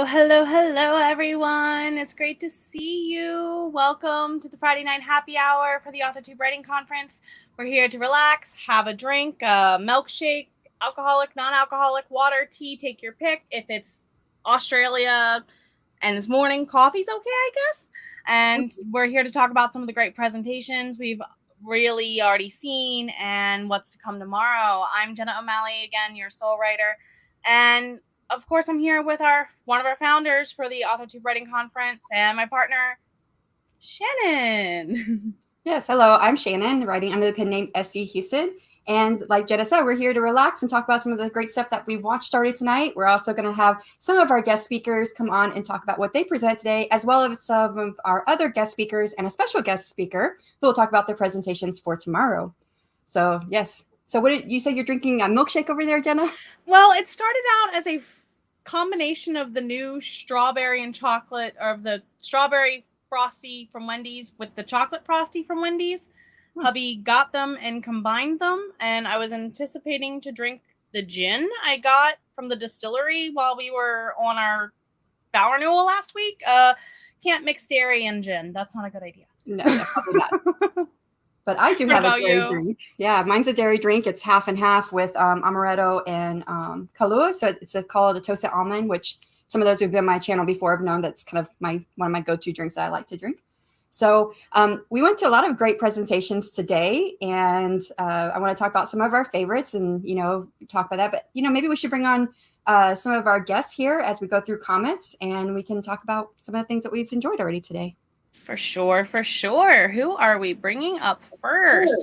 Hello, everyone. It's great to see you. Welcome to the Friday night happy hour for the AuthorTube Writing Conference. We're here to relax, have a drink, a milkshake, alcoholic, non-alcoholic, water, tea, take your pick. If it's Australia and it's morning, coffee's okay, I guess. And we're here to talk about some of the great presentations we've really already seen and what's to come tomorrow. I'm Jenna O'Malley, again, your soul writer. And of course, I'm here with one of our founders for the AuthorTube Writing Conference and my partner, Shannon. Yes, hello, I'm Shannon, writing under the pen name SC Houston. And like Jenna said, we're here to relax and talk about some of the great stuff that we've watched started tonight. We're also going to have some of our guest speakers come on and talk about what they present today, as well as some of our other guest speakers and a special guest speaker who will talk about their presentations for tomorrow. So, yes. So what did you say you're drinking a milkshake over there, Jenna? Well, it started out as a combination of the new strawberry and chocolate, or the strawberry frosty from Wendy's with the chocolate frosty from Wendy's. Hubby got them and combined them, and I was anticipating to drink the gin I got from the distillery while we were on our vow renewal last week. Can't mix dairy and gin. That's not a good idea. No, probably not. But I do have a dairy drink. Yeah, mine's a dairy drink. It's half and half with amaretto and Kahlua. So it's called a toasted almond, which some of those who've been on my channel before have known that's kind of one of my go-to drinks that I like to drink. So we went to a lot of great presentations today, and I want to talk about some of our favorites and, talk about that. But, maybe we should bring on some of our guests here as we go through comments, and we can talk about some of the things that we've enjoyed already today. For sure. Who are we bringing up first?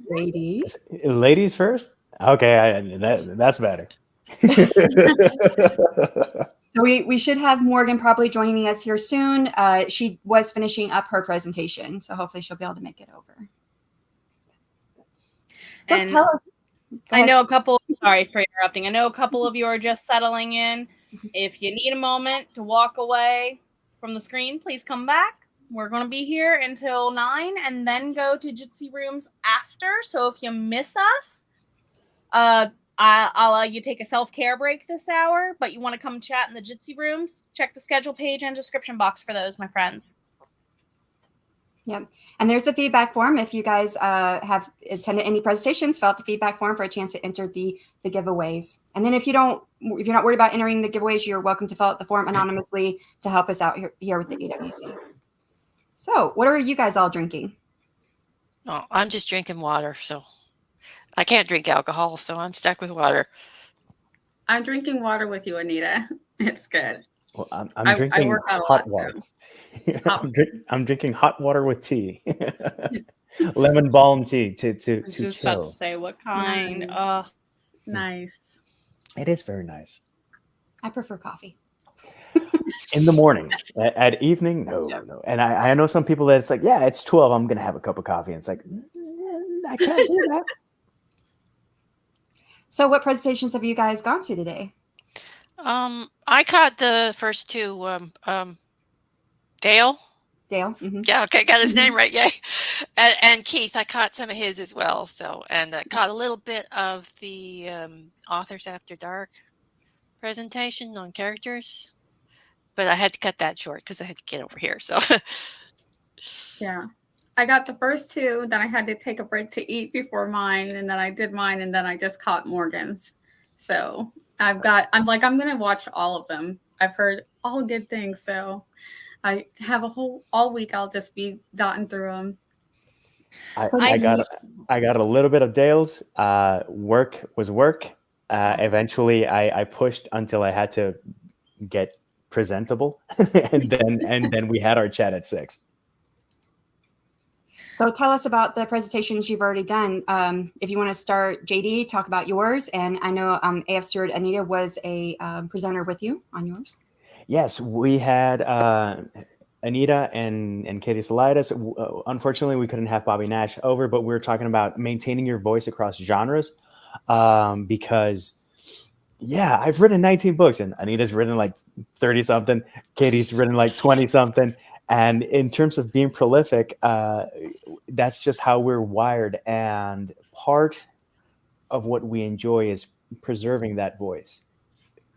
Ladies. Ladies first? Okay, that's better. So we should have Morgan probably joining us here soon. She was finishing up her presentation, so hopefully she'll be able to make it over. And tell us. I know a couple, sorry for interrupting. I know a couple of you are just settling in. If you need a moment to walk away from the screen, please come back. We're going to be here until 9 and then go to Jitsi rooms after. So if you miss us, I'll allow you to take a self-care break this hour, but you want to come chat in the Jitsi rooms, check the schedule page and description box for those, my friends. Yeah. And there's the feedback form. If you guys have attended any presentations, fill out the feedback form for a chance to enter the giveaways. And then if you're not worried about entering the giveaways, you're welcome to fill out the form anonymously to help us out here with the AWC. So what are you guys all drinking? Oh, I'm just drinking water. So I can't drink alcohol, so I'm stuck with water. I'm drinking water with you, Anita. It's good. Well, I'm drinking I work out a hot lot, water. So. I'm drinking hot water with tea. Lemon balm tea to I was just chill. about to say, what kind? Nice. Oh, Nice. It is very nice. I prefer coffee. In the morning. At evening, no. And I know some people that it's like, yeah, it's 12. I'm going to have a cup of coffee. And it's like, I can't do that. So what presentations have you guys gone to today? I caught the first two. Dale? Mm-hmm. Yeah, okay, got his name right, yay. And Keith, I caught some of his as well. So, and I caught a little bit of the Authors After Dark presentation on characters. But I had to cut that short because I had to get over here. So, Yeah. I got the first two, then I had to take a break to eat before mine, and then I did mine, and then I just caught Morgan's. So I'm going to watch all of them. I've heard all good things, so I have all week. I'll just be dotting through them. I got a little bit of Dale's. Work was work. Eventually, I pushed until I had to get presentable, and then we had our chat at 6. So tell us about the presentations you've already done. If you want to start, JD, talk about yours. And I know AF Stewart Anita was a presenter with you on yours. Yes, we had Anita and Katie Salidas. Unfortunately, we couldn't have Bobby Nash over, but we were talking about maintaining your voice across genres because, yeah, I've written 19 books and Anita's written like 30-something. Katie's written like 20-something. And in terms of being prolific, that's just how we're wired. And part of what we enjoy is preserving that voice.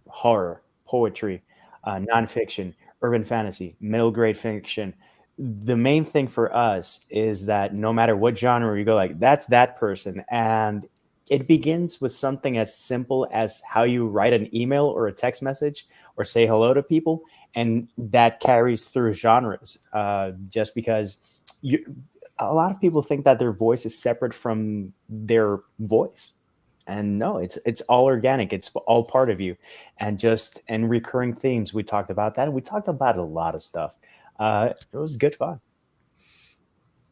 Horror, poetry, nonfiction, urban fantasy, middle grade fiction. The main thing for us is that no matter what genre you go, like that's that person. And it begins with something as simple as how you write an email or a text message or say hello to people. And that carries through genres, just because a lot of people think that their voice is separate from their voice. And no, it's all organic. It's all part of you. And recurring themes. We talked about that. We talked about a lot of stuff. It was good fun.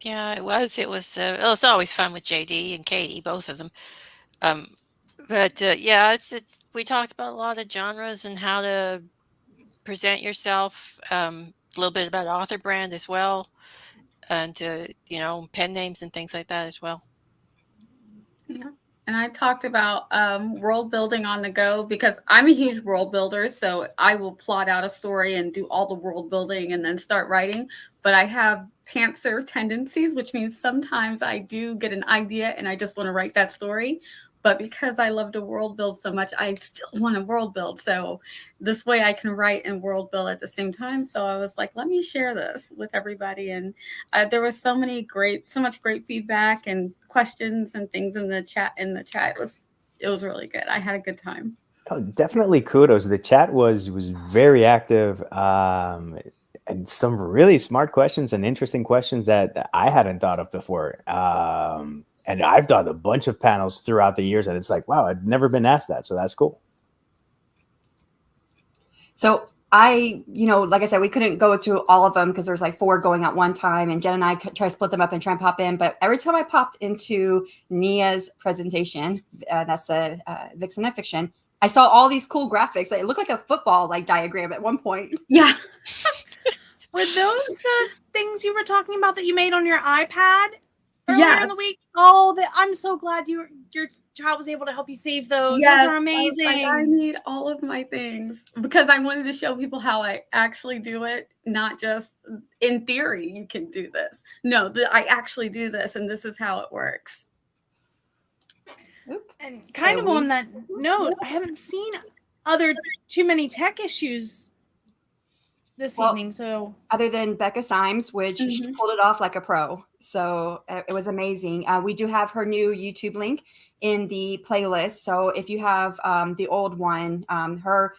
Yeah, it was. Well, it's always fun with JD and Katie, both of them. But yeah, it's we talked about a lot of genres and how to present yourself. A little bit about author brand as well, and pen names and things like that as well. Yeah. And I talked about world building on the go, because I'm a huge world builder. So I will plot out a story and do all the world building and then start writing. But I have pantser tendencies, which means sometimes I do get an idea and I just want to write that story. But because I love to world build so much, I still want to world build. So this way I can write and world build at the same time. So I was like, let me share this with everybody. And there was so much great feedback and questions and things in the chat. It was really good. I had a good time. Oh, definitely kudos. The chat was very active, and some really smart questions and interesting questions that I hadn't thought of before. And I've done a bunch of panels throughout the years, and it's like, wow, I'd never been asked that. So that's cool. So like I said, we couldn't go to all of them because there's like 4 going at one time, and Jen and I try to split them up and try and pop in. But every time I popped into Nia's presentation, that's a Vixen of Fiction, I saw all these cool graphics. It looked like a football diagram at one point. Yeah. Were those the things you were talking about that you made on your iPad earlier in the week? Oh, I'm so glad your child was able to help you save those. Yes, those are amazing. I need all of my things because I wanted to show people how I actually do it, not just in theory you can do this. No, I actually do this, and this is how it works. And kind of on that note, I haven't seen too many tech issues this evening. So other than Becca Symes, which she pulled it off like a pro. So it was amazing. We do have her new YouTube link in the playlist. So if you have the old one, her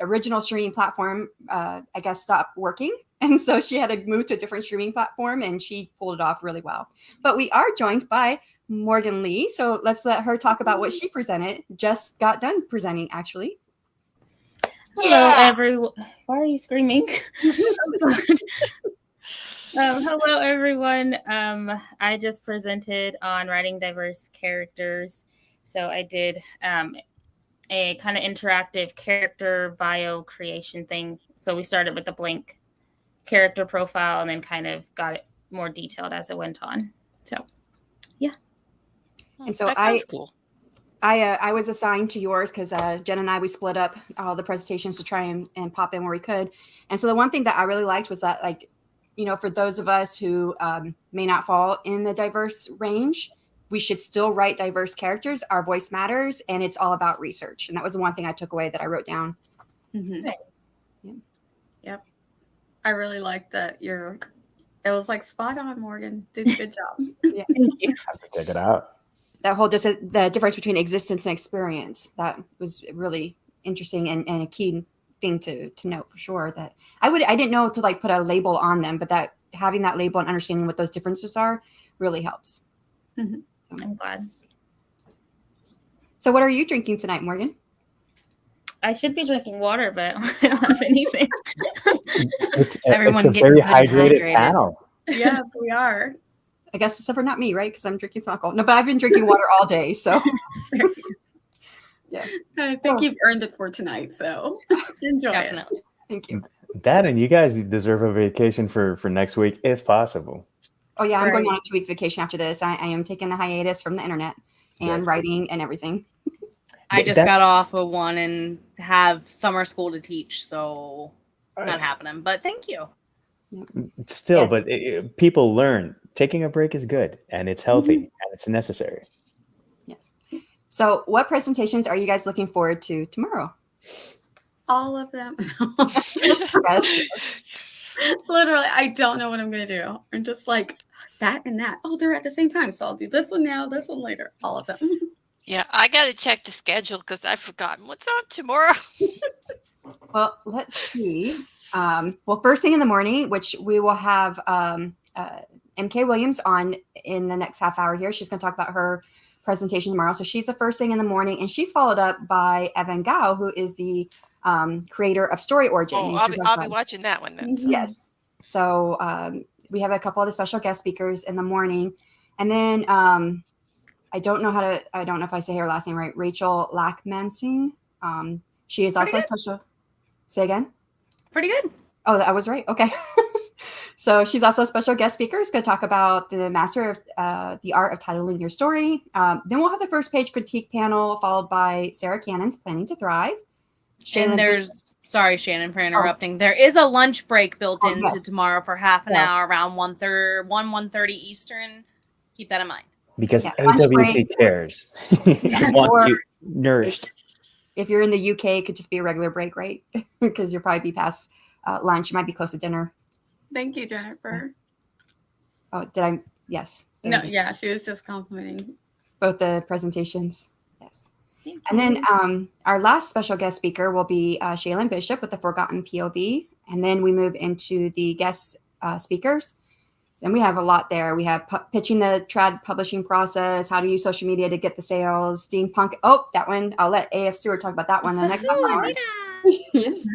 original streaming platform, I guess, stopped working. And so she had to move to a different streaming platform, and she pulled it off really well. But we are joined by Morgan Lee. So let's let her talk about what she presented. Just got done presenting, actually. Hello, everyone. Why are you screaming? Hello, everyone. I just presented on writing diverse characters. So I did a kind of interactive character bio creation thing. So we started with a blank character profile and then kind of got it more detailed as it went on. So, yeah. And so that sounds cool. I was assigned to yours because Jen and I, we split up all the presentations to try and pop in where we could. And so the one thing that I really liked was that, for those of us who may not fall in the diverse range, we should still write diverse characters. Our voice matters, and it's all about research. And that was the one thing I took away that I wrote down. Mm-hmm. Yeah. Yep. I really liked that. It was spot on, Morgan. Did a good job. Yeah. Thank you. I have to check it out. That whole the difference between existence and experience, that was really interesting and a key thing to note for sure. That I didn't know to put a label on them, but that having that label and understanding what those differences are really helps. Mm-hmm. So, I'm glad. So what are you drinking tonight, Morgan? I should be drinking water, but I don't have anything. It's Everyone a very hydrated panel. Yes, we are. I guess except for not me, right? Because I'm drinking some alcohol. No, but I've been drinking water all day. So, yeah. I think you've earned it for tonight. So, enjoy Definitely. it. Thank you. That, and you guys deserve a vacation for next week, if possible. Oh, yeah. I'm going on a 2-week vacation after this. I am taking a hiatus from the internet and writing and everything. I just got off of one and have summer school to teach. So, not happening. But thank you. Still, but people learn. Taking a break is good, and it's healthy, and it's necessary. Yes. So what presentations are you guys looking forward to tomorrow? all of them. Yes. Literally, I don't know what I'm going to do. I'm just like, that and that. Oh, they're at the same time. So I'll do this one now, this one later. All of them. Yeah, I got to check the schedule because I've forgotten what's on tomorrow. Well, let's see. Well, first thing in the morning, which we will have M.K. Williams on in the next half hour here. She's going to talk about her presentation tomorrow. So she's the first thing in the morning, and she's followed up by Evan Gao, who is the creator of Story Origin. Oh, I'll be watching that one then. So. Yes. So we have a couple of the special guest speakers in the morning, and then I don't know if I say her last name right. Rachel Lackmansing. She is also a special. Say again. Pretty good. Oh, I was right. Okay. So she's also a special guest speaker. She's going to talk about the master of the art of titling your story. Then we'll have the first page critique panel followed by Sarah Cannon's Planning to Thrive. Sorry, Shannon, for interrupting. There is a lunch break built into tomorrow for half an hour around 1:30 Eastern. Keep that in mind. Because AWC cares. Want you nourished. If you're in the UK, it could just be a regular break, right? Because you'll probably be past lunch. You might be close to dinner. Thank you, Jennifer. Oh, did I? Yes. No, yeah, she was just complimenting both the presentations. Yes. And then our last special guest speaker will be Shaylin Bishop with the Forgotten POV. And then we move into the guest speakers. And we have a lot there. We have pitching the trad publishing process, how to use social media to get the sales, steampunk. Oh, that one. I'll let A.F. Stewart talk about that one the next half hour. Yes.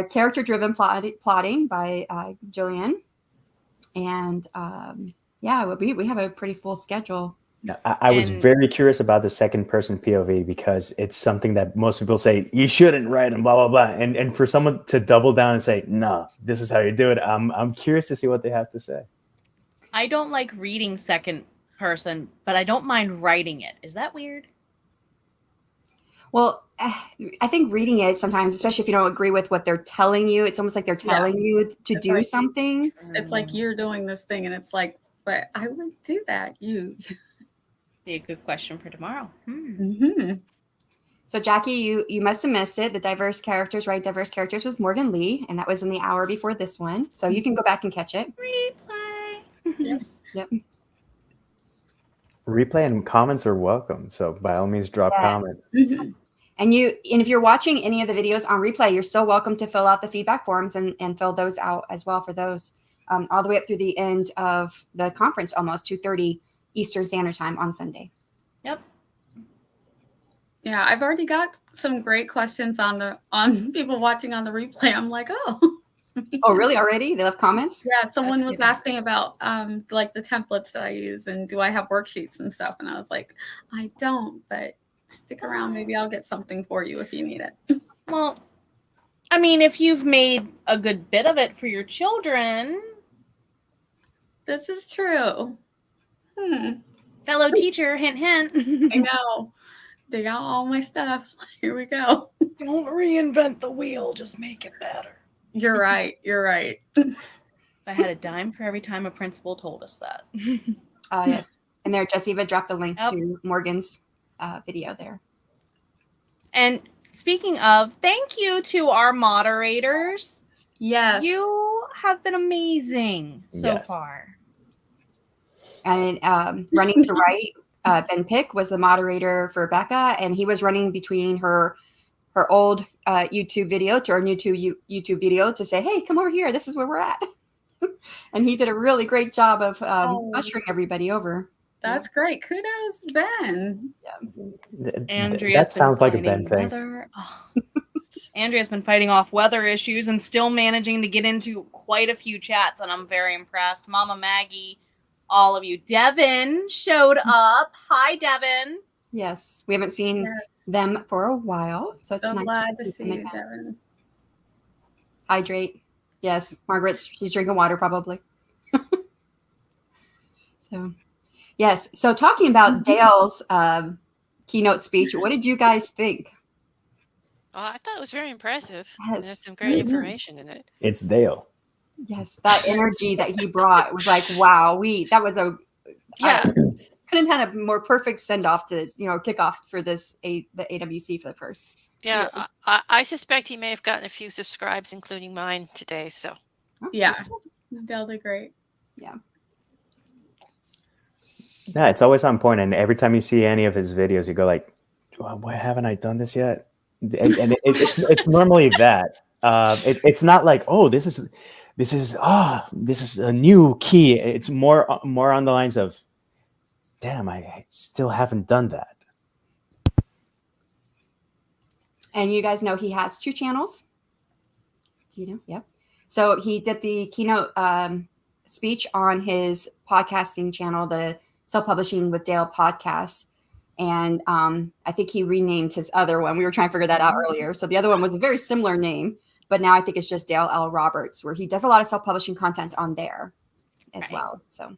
Character-driven plotting by Gillian. And we have a pretty full schedule. I was very curious about the second person POV because it's something that most people say you shouldn't write and blah blah blah, and for someone to double down and say no, this is how you do it. I'm curious to see what they have to say. I don't like reading second person, but I don't mind writing it. Is that weird? Well, I think reading it sometimes, especially if you don't agree with what they're telling you, it's almost like they're telling you to do like, something. It's like you're doing this thing, and it's like, but I would do that. Be a good question for tomorrow. Mm-hmm. So Jackie, you must have missed it. The diverse characters was Morgan Lee, and that was in the hour before this one. So you can go back and catch it. Replay. Yep. Replay and comments are welcome. So by all means, drop comments. Mm-hmm. And if you're watching any of the videos on replay, you're still welcome to fill out the feedback forms and fill those out as well for those all the way up through the end of the conference, almost 2:30 Eastern Standard Time on Sunday. Yep. Yeah, I've already got some great questions on people watching on the replay. I'm like, oh. Oh, really? Already? They left comments? Yeah, someone was asking about like the templates that I use and do I have worksheets and stuff? And I was like, I don't, but stick around. Maybe I'll get something for you if you need it. Well, I mean, if you've made a good bit of it for your children. This is true. Fellow teacher, hint, hint. I know. Dig out all my stuff. Here we go. Don't reinvent the wheel. Just make it better. You're right. I had a dime for every time a principal told us that. Yes. And there, Jessica dropped the link to Morgan's video there. And speaking of, thank you to our moderators. Yes. You have been amazing so far. And Running to Write, Ben Pick was the moderator for Becca, and he was running between her old YouTube video to our new YouTube video to say, hey, come over here. This is where we're at. And he did a really great job of ushering everybody over. That's great. Kudos, Ben. Yeah. That sounds like a Ben thing. Andrea's been fighting off weather issues and still managing to get into quite a few chats, and I'm very impressed. Mama Maggie, all of you. Devin showed up. Hi, Devin. Yes, we haven't seen them for a while, so it's nice glad to see you, Devin. Hydrate. Yes, Margaret's she's drinking water probably. So, yes. So talking about Dale's keynote speech, what did you guys think? Oh, I thought it was very impressive. Yes. There's some great information in it. It's Dale. Yes, that energy that he brought was like, wow. That was a couldn't have had a more perfect send off to kick off for the AWC for the first. Yeah, I suspect he may have gotten a few subscribes, including mine today. So yeah, that'll be great. Yeah. Yeah, it's always on point, and every time you see any of his videos, you go like, well, "Why haven't I done this yet?" And it's normally that. It's not like, "Oh, this is a new key." It's more on the lines of, "Damn, I still haven't done that." And you guys know he has 2 channels. Do you know? Yeah. So he did the keynote speech on his podcasting channel, the Self-Publishing with Dale podcast. And I think he renamed his other one. We were trying to figure that out earlier. So the other one was a very similar name, but now I think it's just Dale L. Roberts, where he does a lot of self-publishing content on there as well. So.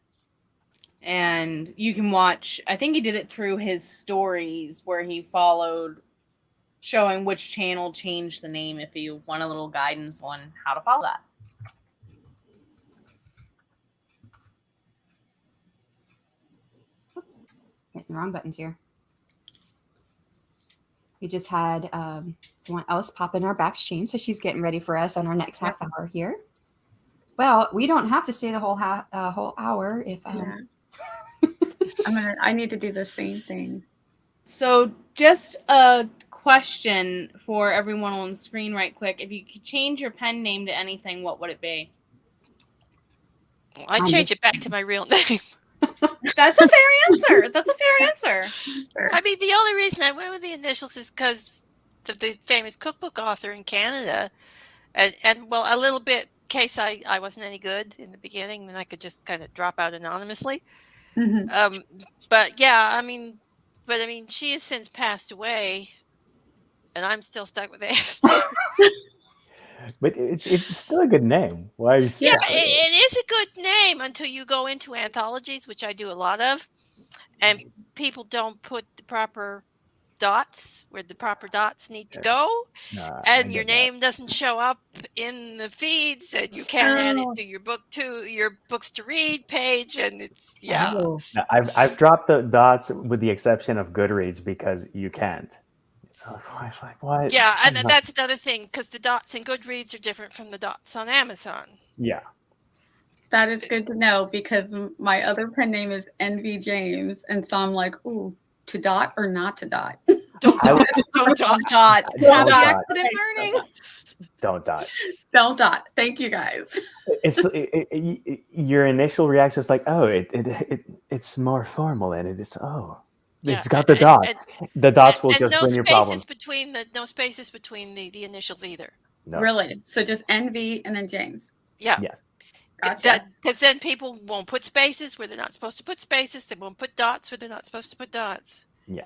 And you can watch, I think he did it through his stories where he followed showing which channel changed the name if you want a little guidance on how to follow that. Hitting the wrong buttons here. We just had someone else pop in our backstream, so she's getting ready for us on our next half hour here. Well, we don't have to stay the whole hour if. I need to do the same thing. So just a question for everyone on the screen right quick. If you could change your pen name to anything, what would it be? Well, I change it back to my real name. That's a fair answer. That's a fair answer. I mean, the only reason I went with the initials is because of the famous cookbook author in Canada. And well, a little bit in case I wasn't any good in the beginning, then I could just kind of drop out anonymously. Mm-hmm. But yeah, I mean, she has since passed away, and I'm still stuck with Esther. But it's still a good name. Why are you stuck? Yeah, it is a good name until you go into anthologies, which I do a lot of, and people don't put the proper dots where the proper dots need to go, and your name doesn't show up in the feeds, and you can't add it to your books to read page, and it's No, I've dropped the dots with the exception of Goodreads because you can't. So it's like, what? Yeah, and that's another thing, because the dots in Goodreads are different from the dots on Amazon. Yeah. That is good to know, because my other pen name is NV James, and so I'm like, ooh, to dot or not to dot? Don't dot. Don't dot. Don't dot. Accident learning. Don't dot. Don't dot. Thank you guys. Your initial reaction is like, oh, it's more formal, and it's got the dots. The dots will just bring your problem. No spaces between the initials either. No. Really? So just NV and then James. Yeah. Yes. Gotcha. Because then people won't put spaces where they're not supposed to put spaces. They won't put dots where they're not supposed to put dots. Yeah.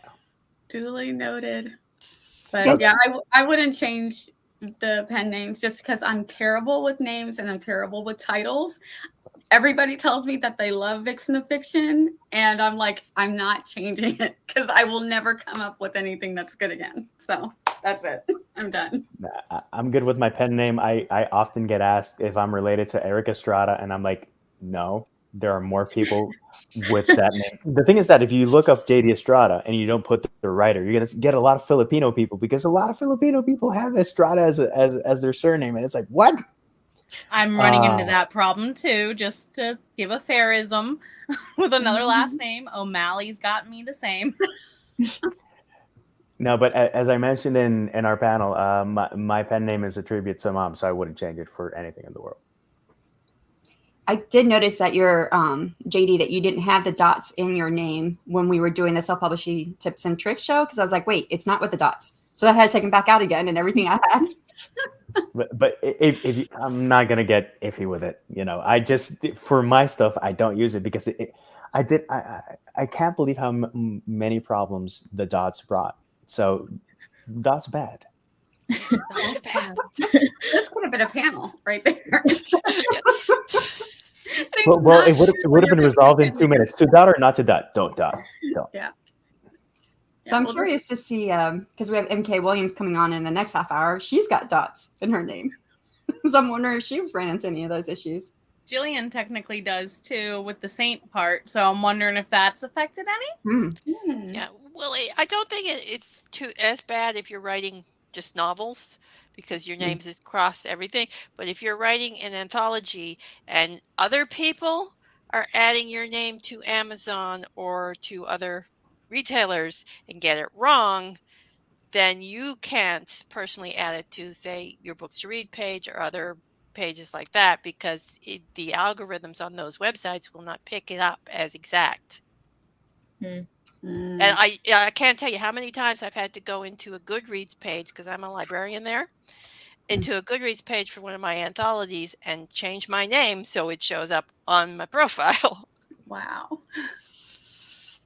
Duly noted. But yeah, I wouldn't change the pen names just because I'm terrible with names and I'm terrible with titles. Everybody tells me that they love Vixen of Fiction, and I'm like, I'm not changing it because I will never come up with anything that's good again. So that's it. I'm done. I'm good with my pen name. I often get asked if I'm related to Eric Estrada, and I'm like, no, there are more people with that name. The thing is that if you look up JD Estrada and you don't put the writer, you're going to get a lot of Filipino people, because a lot of Filipino people have Estrada as their surname. And it's like, what? I'm running into that problem too, just to give a fairism with another last name. O'Malley's got me the same. No, but as I mentioned in our panel, my pen name is a tribute to Mom, so I wouldn't change it for anything in the world. I did notice that your JD, that you didn't have the dots in your name when we were doing the self-publishing tips and tricks show, because I was like, wait, it's not with the dots. So I had to take them back out again and everything I had. But if I'm not gonna get iffy with it, I just, for my stuff, I don't use it because I can't believe how many problems the dots brought. So dots bad. This could have been a panel right there. Well, it would have been resolved in 2 minutes. To dot or not to dot? Don't dot. Don't. Yeah. So I'm curious to see, because we have M.K. Williams coming on in the next half hour. She's got dots in her name. So I'm wondering if she ran into any of those issues. Gillian technically does too with the Saint part. So I'm wondering if that's affected any. Yeah, well, I don't think it's too as bad if you're writing just novels because your names is across everything. But if you're writing an anthology and other people are adding your name to Amazon or to other retailers and get it wrong, then you can't personally add it to, say, your books to read page or other pages like that because the algorithms on those websites will not pick it up as exact. And I can't tell you how many times I've had to go into a Goodreads page because I'm a librarian there, into a Goodreads page for one of my anthologies and change my name so it shows up on my profile. Wow.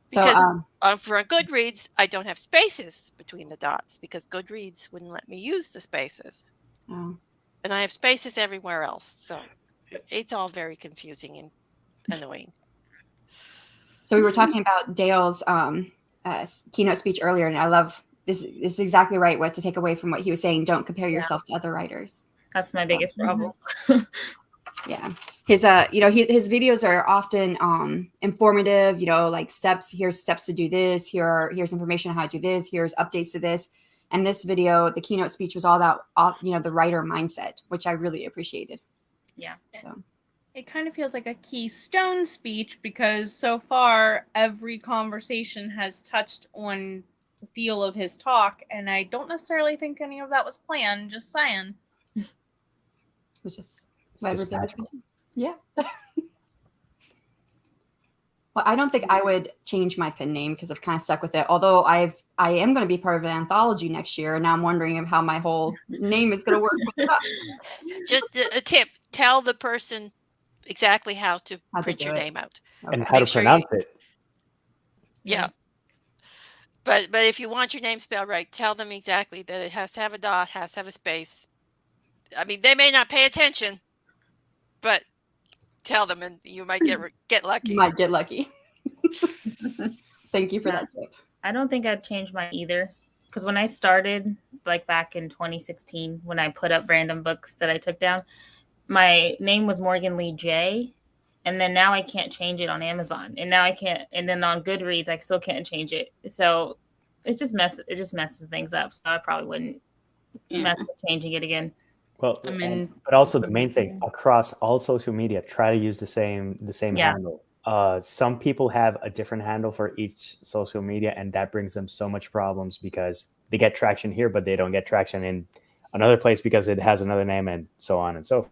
Because So, for Goodreads, I don't have spaces between the dots because Goodreads wouldn't let me use the spaces. oh. And I have spaces everywhere else. So it's all very confusing and annoying. So we were talking about Dale's keynote speech earlier, and I love this. This is exactly right. What to take away from what he was saying: don't compare yourself to other writers. That's my biggest problem. Yeah, his his videos are often informative. Like steps. Here's steps to do this. Here's information on how to do this. Here's updates to this. And this video, the keynote speech, was all about the writer mindset, which I really appreciated. Yeah. So. It kind of feels like a keystone speech because so far every conversation has touched on the feel of his talk, and I don't necessarily think any of that was planned. Just saying. It's just magical. Yeah. Well, I don't think I would change my pen name because I've kind of stuck with it. Although I am going to be part of an anthology next year, and now I'm wondering how my whole name is going to work with that. Just a tip: tell the person exactly how to print your name out and how to pronounce it. Yeah. But if you want your name spelled right, tell them exactly that it has to have a dot, has to have a space. I mean, they may not pay attention, but tell them, and you might get lucky. You might get lucky. Thank you for that tip. I don't think I'd change mine either, because when I started, like back in 2016, when I put up random books that I took down, my name was Morgan Lee J. And then now I can't change it on Amazon. And now I can't. And then on Goodreads, I still can't change it. So it just messes things up. So I probably wouldn't mess with changing it again. Well, but also the main thing, across all social media, try to use the same handle. Some people have a different handle for each social media, and that brings them so much problems because they get traction here, but they don't get traction in another place because it has another name, and so on and so forth.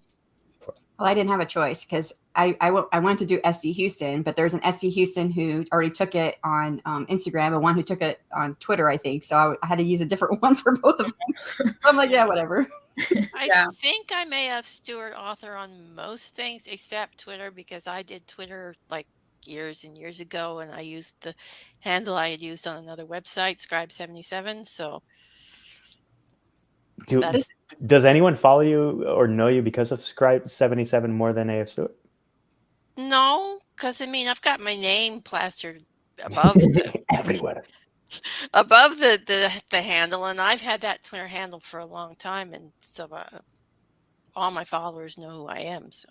Well, I didn't have a choice because I wanted to do SD Houston, but there's an SD Houston who already took it on Instagram and one who took it on Twitter, I think. So I had to use a different one for both of them. So I'm like, yeah, whatever. I think I may have Stewart author on most things except Twitter because I did Twitter like years and years ago, and I used the handle I had used on another website, Scribe77. So does anyone follow you or know you because of Scribe77 more than AF Stewart? No, because I mean I've got my name plastered above everywhere. Above the handle, and I've had that Twitter handle for a long time, and so all my followers know who I am. So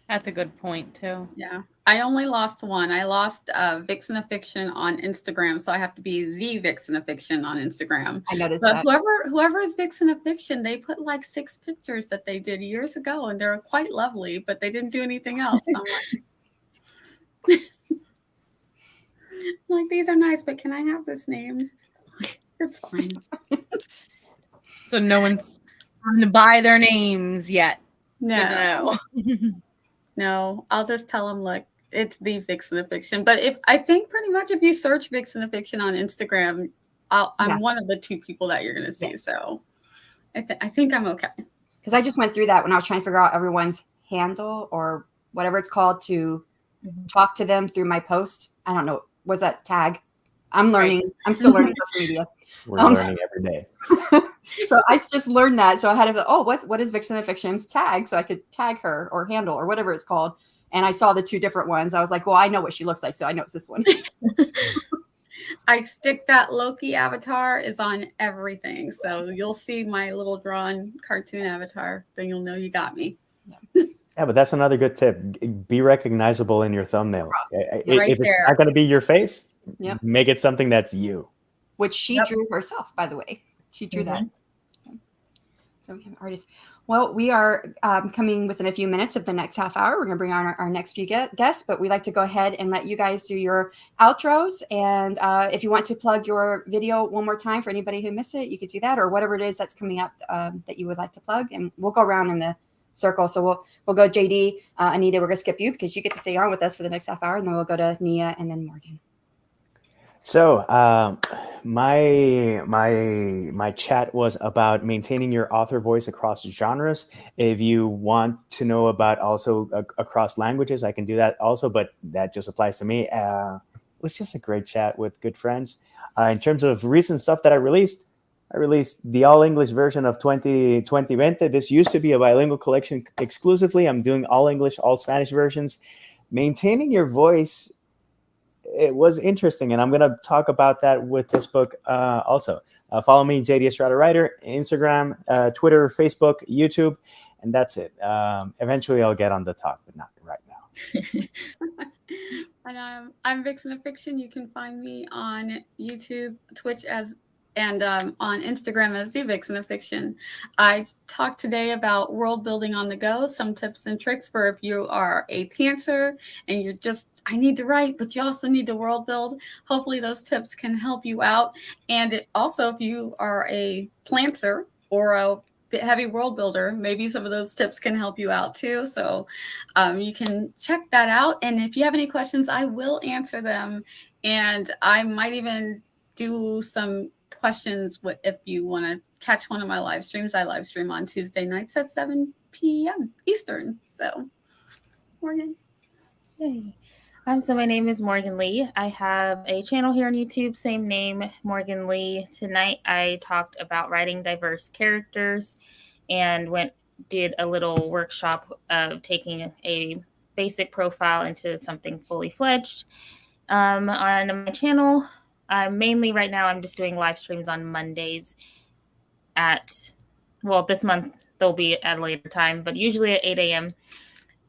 that's a good point too. Yeah, I only lost one. I lost Vixen of Fiction on Instagram, so I have to be the Vixen of Fiction on Instagram. I noticed but that. Whoever is Vixen of Fiction, they put like 6 pictures that they did years ago, and they're quite lovely, but they didn't do anything else. So I'm like, these are nice, but can I have this name? It's fine. So no one's going to buy their names yet. No. No, I'll just tell them, look, it's the Vixen of Fiction. But I think pretty much if you search Vixen of Fiction on Instagram, I'm one of the 2 people that you're going to see. Yeah. So I think I'm okay. Because I just went through that when I was trying to figure out everyone's handle or whatever it's called to talk to them through my post. I don't know. Was that tag? I'm learning. Right. I'm still learning social media. We're learning every day. So I just learned that. So I had to, what is Vixen of Fiction's tag? So I could tag her or handle or whatever it's called. And I saw the 2 different ones. I was like, well, I know what she looks like. So I know it's this one. I stick that Loki avatar is on everything. So you'll see my little drawn cartoon avatar. Then you'll know you got me. Yeah. Yeah, but that's another good tip. Be recognizable in your thumbnail. Right If it's there. not going to be your face, Yep. make it something that's you. Which she Yep. drew herself, by the way. She drew that. Mhm. So we have artists. Well, we are coming within a few minutes of the next half hour. We're going to bring on our next few guests, but we'd like to go ahead and let you guys do your outros. And if you want to plug your video one more time for anybody who missed it, you could do that, or whatever it is that's coming up that you would like to plug. And we'll go around in the circle. So we'll go JD, Anita, we're going to skip you because you get to stay on with us for the next half hour. And then we'll go to Nia and then Morgan. So my chat was about maintaining your author voice across genres. If you want to know about also across languages, I can do that also, but that just applies to me. It was just a great chat with good friends. In terms of recent stuff that I released the all English version of 2020. This used to be a bilingual collection exclusively. I'm doing all English, all Spanish versions. Maintaining your voice, it was interesting, and I'm going to talk about that with this book also. Follow me, JD Estrada Writer, Instagram, Twitter, Facebook, YouTube, and that's it. Eventually I'll get on the talk, but not right now. And I'm Vixen of Fiction. You can find me on YouTube, Twitch and on Instagram as the Vixen of Fiction. I talked today about world building on the go, some tips and tricks for if you are a pantser and you're just, I need to write, but you also need to world build. Hopefully those tips can help you out. And also if you are a plantser or a heavy world builder, maybe some of those tips can help you out too. So you can check that out. And if you have any questions, I will answer them. And I might even do some questions if you want to catch one of my live streams. I live stream on Tuesday nights at 7 p.m. Eastern. So, Morgan. Yay. So my name is Morgan Lee. I have a channel here on YouTube, same name, Morgan Lee. Tonight I talked about writing diverse characters and did a little workshop of taking a basic profile into something fully fledged. On my channel, mainly right now I'm just doing live streams on Mondays this month they'll be at a later time, but usually at 8 a.m.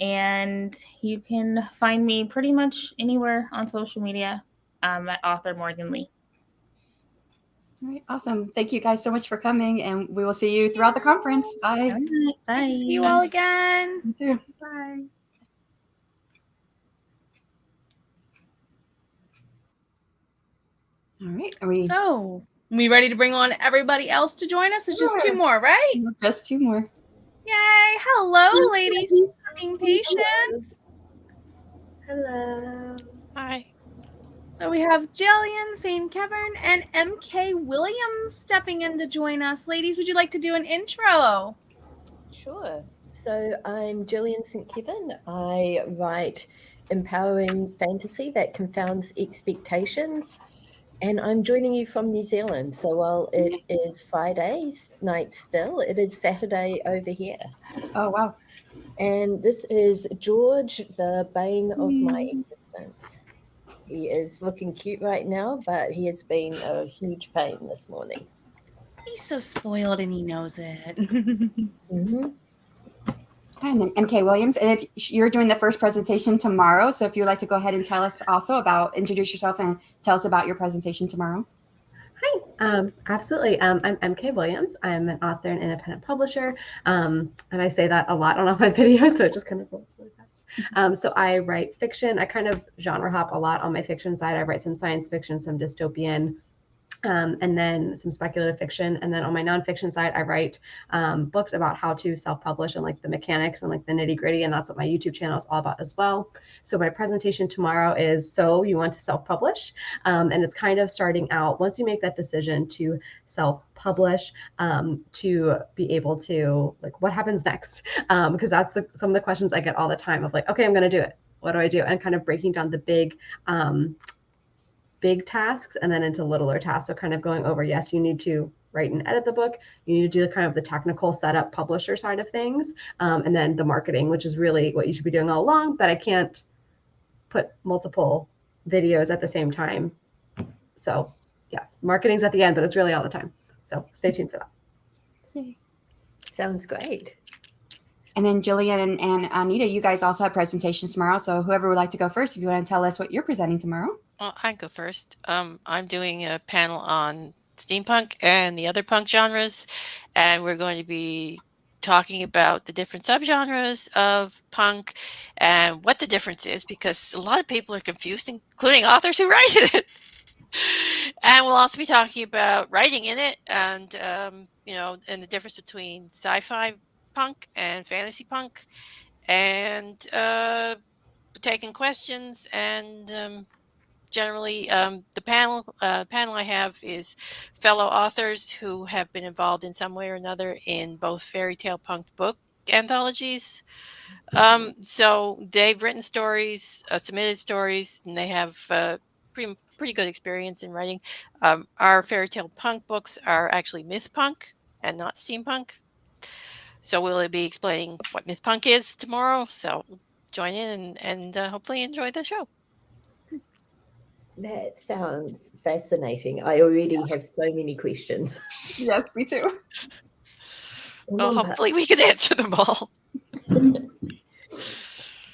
And you can find me pretty much anywhere on social media at author Morgan Lee. All right, awesome. Thank you guys so much for coming, and we will see you throughout the conference. Bye. All right, bye. Good to see you all again. You too. Bye. All right. So, we ready to bring on everybody else to join us? It's just two more, right? Just two more. Yay. Hello, ladies. Thanks for being patient. Hello. Hi. So we have Gillian St. Kevern and M.K. Williams stepping in to join us. Ladies, would you like to do an intro? Sure. So I'm Gillian St. Kevern. I write empowering fantasy that confounds expectations. And I'm joining you from New Zealand. So while it is Friday night still, it is Saturday over here. Oh, wow. And this is George, the bane of my existence. He is looking cute right now, but he has been a huge pain this morning. He's so spoiled and he knows it. Mm-hmm. And then MK Williams. And if you're doing the first presentation tomorrow, so if you'd like to go ahead and tell us also introduce yourself and tell us about your presentation tomorrow. Hi, absolutely. I'm M.K. Williams. I'm an author and independent publisher. And I say that a lot on all my videos, so it just kind of rolls really fast. So I write fiction. I kind of genre hop a lot on my fiction side. I write some science fiction, some dystopian, and then some speculative fiction. And then on my nonfiction side, I write books about how to self-publish and like the mechanics and like the nitty gritty. And that's what my YouTube channel is all about as well. So my presentation tomorrow is, so you want to self-publish. And it's kind of starting out, once you make that decision to self-publish, to be able to, like, what happens next? Because that's some of the questions I get all the time of like, okay, I'm going to do it. What do I do? And kind of breaking down the big tasks and then into littler tasks. So kind of going over, yes, you need to write and edit the book. You need to do kind of the technical setup publisher side of things. And then the marketing, which is really what you should be doing all along, but I can't put multiple videos at the same time. So yes, marketing's at the end, but it's really all the time. So stay tuned for that. Sounds great. And then Gillian and Anita, you guys also have presentations tomorrow. So whoever would like to go first, if you want to tell us what you're presenting tomorrow. Well, I can go first. I'm doing a panel on steampunk and the other punk genres, and we're going to be talking about the different subgenres of punk and what the difference is, because a lot of people are confused, including authors who write it. And we'll also be talking about writing in it, and and the difference between sci-fi punk and fantasy punk, and taking questions. And generally, the panel I have is fellow authors who have been involved in some way or another in both fairy tale punk book anthologies. So they've written stories, submitted stories, and they have pretty good experience in writing. Our fairy tale punk books are actually myth punk and not steampunk. So we'll be explaining what myth punk is tomorrow. So join in and hopefully enjoy the show. That sounds fascinating. I already have so many questions. Yes, me too. Well, hopefully we can answer them all.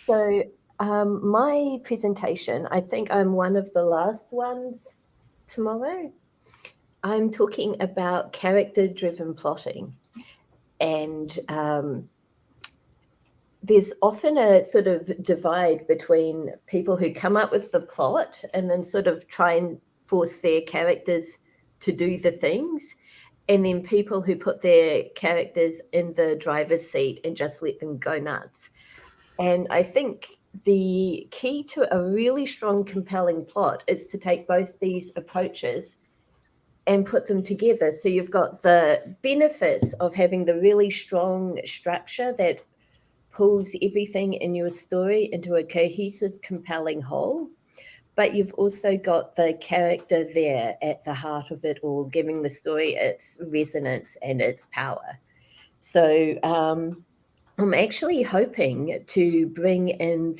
So my presentation, I think I'm one of the last ones tomorrow. I'm talking about character-driven plotting. And there's often a sort of divide between people who come up with the plot and then sort of try and force their characters to do the things, and then people who put their characters in the driver's seat and just let them go nuts. And I think the key to a really strong, compelling plot is to take both these approaches and put them together. So you've got the benefits of having the really strong structure that pulls everything in your story into a cohesive, compelling whole. But you've also got the character there at the heart of it all, giving the story its resonance and its power. So I'm actually hoping to bring in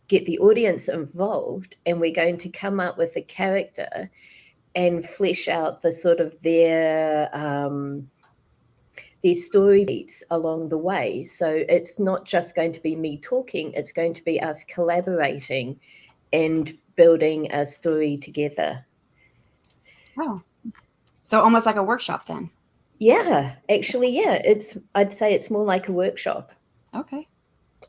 get the audience involved, and we're going to come up with a character and flesh out the sort of their story beats along the way. So it's not just going to be me talking, it's going to be us collaborating and building a story together. Oh, so almost like a workshop then. Yeah, actually, yeah. I'd say it's more like a workshop. Okay.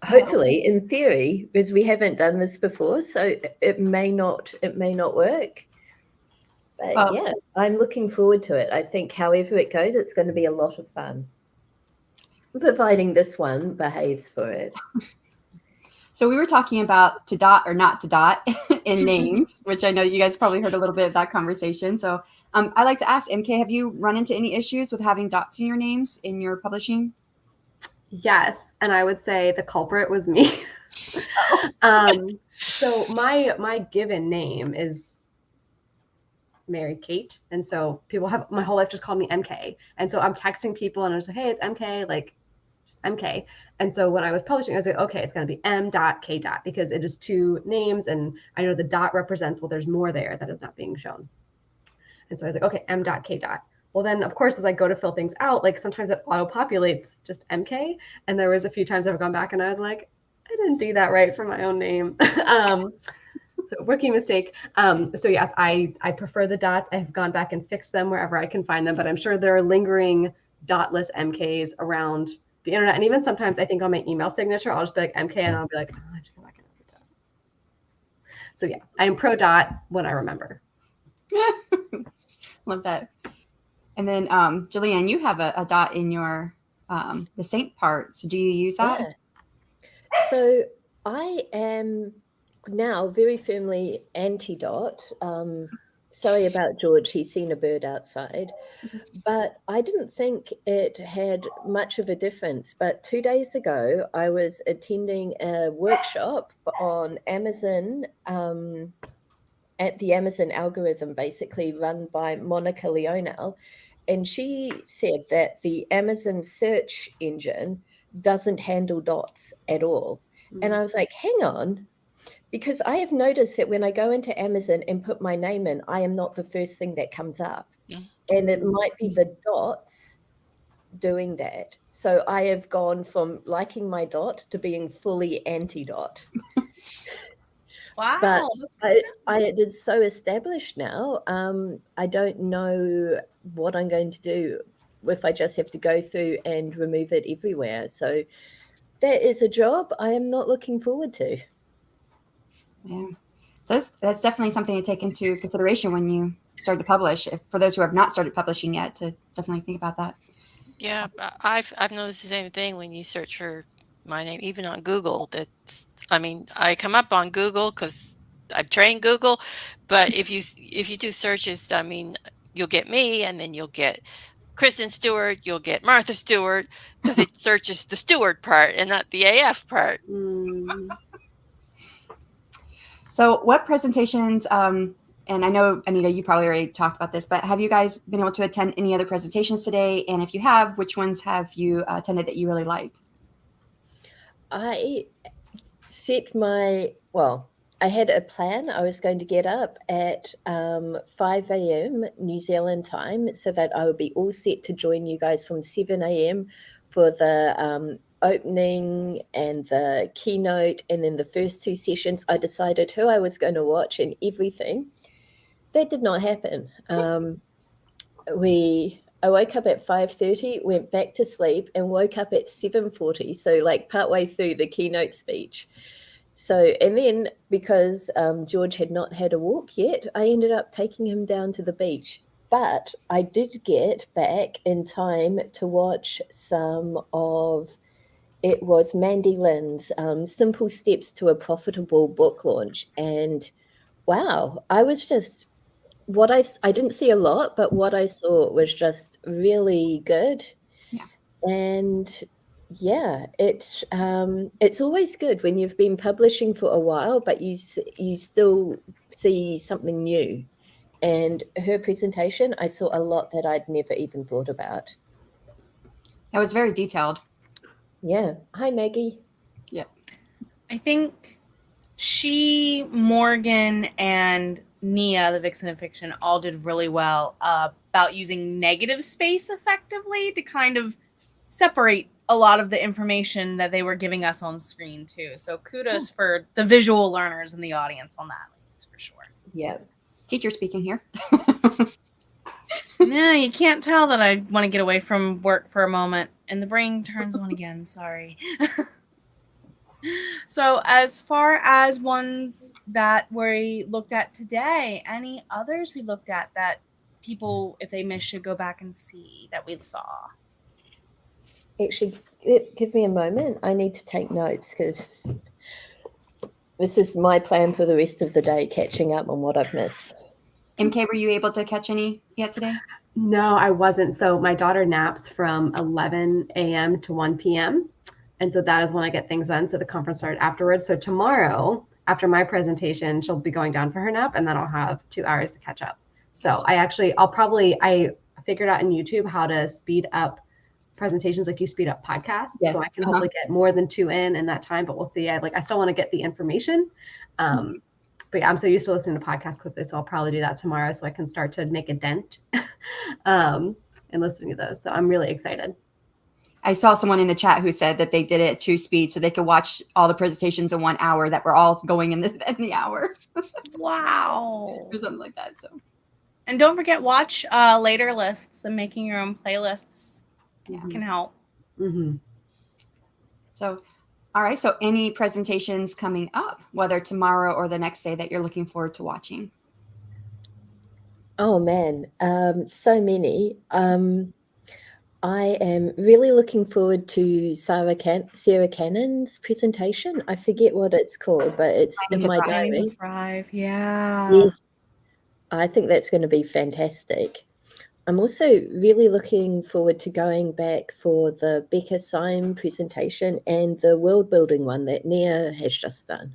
Hopefully, in theory, because we haven't done this before, so it may not work. But yeah, I'm looking forward to it. I think however it goes, it's going to be a lot of fun, providing this one behaves for it. So we were talking about to dot or not to dot in names, which I know you guys probably heard a little bit of that conversation. So I'd like to ask MK, have you run into any issues with having dots in your names in your publishing? Yes, and I would say the culprit was me. So my given name is Mary Kate, and so people have my whole life just called me MK, and so I'm texting people and I was like, hey, it's MK, like just MK. And so when I was publishing, I was like, okay, it's going to be M.K. because it is two names, and I know the dot represents, well, there's more there that is not being shown. And so I was like, okay, M.K. Well, then of course, as I go to fill things out, like sometimes it auto populates just MK, and there was a few times I've gone back and I was like, I didn't do that right for my own name. So rookie mistake. So yes, I prefer the dots. I have gone back and fixed them wherever I can find them, but I'm sure there are lingering dotless MKs around the internet. And even sometimes I think on my email signature, I'll just be like MK, and I'll be like, oh, I have to go back and edit that. So yeah, I am pro dot when I remember. Love that. And then Gillian, you have a dot in your the Saint part. So do you use that? Yeah. So I am now very firmly anti-dot. Sorry about George, he's seen a bird outside. But I didn't think it had much of a difference. But 2 days ago, I was attending a workshop on Amazon, at the Amazon algorithm, basically run by Monica Leonel. And she said that the Amazon search engine doesn't handle dots at all. And I was like, hang on. Because I have noticed that when I go into Amazon and put my name in, I am not the first thing that comes up. Yeah. And it might be the dots doing that. So I have gone from liking my dot to being fully anti-dot. Wow. But it is so established now. I don't know what I'm going to do if I just have to go through and remove it everywhere. So that is a job I am not looking forward to. Yeah. So that's definitely something to take into consideration when you start to publish. If, for those who have not started publishing yet, to definitely think about that. Yeah, I've noticed the same thing when you search for my name, even on Google. I come up on Google because I've trained Google, but if you do searches, you'll get me, and then you'll get Kristen Stewart, you'll get Martha Stewart, because it searches the Stewart part and not the AF part. So what presentations, and I know, Anita, you probably already talked about this, but have you guys been able to attend any other presentations today? And if you have, which ones have you attended that you really liked? I had a plan. I was going to get up at 5 a.m. New Zealand time so that I would be all set to join you guys from 7 a.m. for the opening and the keynote, and then the first two sessions. I decided who I was going to watch and everything. That did not happen. I woke up at 5:30, went back to sleep, and woke up at 7:40. So like partway through the keynote speech. So, and then because George had not had a walk yet, I ended up taking him down to the beach. But I did get back in time to watch it was Mandy Lynn's Simple Steps to a Profitable Book Launch. And wow, I was just, I didn't see a lot, but what I saw was just really good. Yeah. And yeah, it's always good when you've been publishing for a while, but you still see something new. And her presentation, I saw a lot that I'd never even thought about. That was very detailed. Yeah. Hi, Maggie. Yeah. I think she, Morgan, and Nia, the Vixen of Fiction, all did really well about using negative space effectively to kind of separate a lot of the information that they were giving us on screen too. So kudos for the visual learners in the audience on that, ladies, for sure. Yeah. Teacher speaking here. No, you can't tell that I want to get away from work for a moment, and the brain turns on again. Sorry. So as far as ones that we looked at today, any others we looked at that people, if they missed, should go back and see that we saw? Actually, give me a moment. I need to take notes because this is my plan for the rest of the day, catching up on what I've missed. MK, were you able to catch any yet today? No, I wasn't. So my daughter naps from 11 a.m. to 1 p.m. And so that is when I get things done. So the conference started afterwards. So tomorrow, after my presentation, she'll be going down for her nap, and then I'll have 2 hours to catch up. So I figured out in YouTube how to speed up presentations like you speed up podcasts. Yeah. So I can hopefully get more than 2 in that time, but we'll see. I still want to get the information. But yeah, I'm so used to listening to podcasts quickly, so I'll probably do that tomorrow so I can start to make a dent in listening to those. So I'm really excited. I saw someone in the chat who said that they did it at 2 speed so they could watch all the presentations in 1 hour that were all going in the hour. Wow. Or something like that. So, and don't forget, watch later lists, and making your own playlists can help. Mm-hmm. So, all right. So any presentations coming up, whether tomorrow or the next day, that you're looking forward to watching? Oh, man. So many. I am really looking forward to Sarah Cannon's presentation. I forget what it's called, but it's in my diary. Thrive. Yeah. Yes. I think that's going to be fantastic. I'm also really looking forward to going back for the Becca Syme presentation and the world building one that Nia has just done.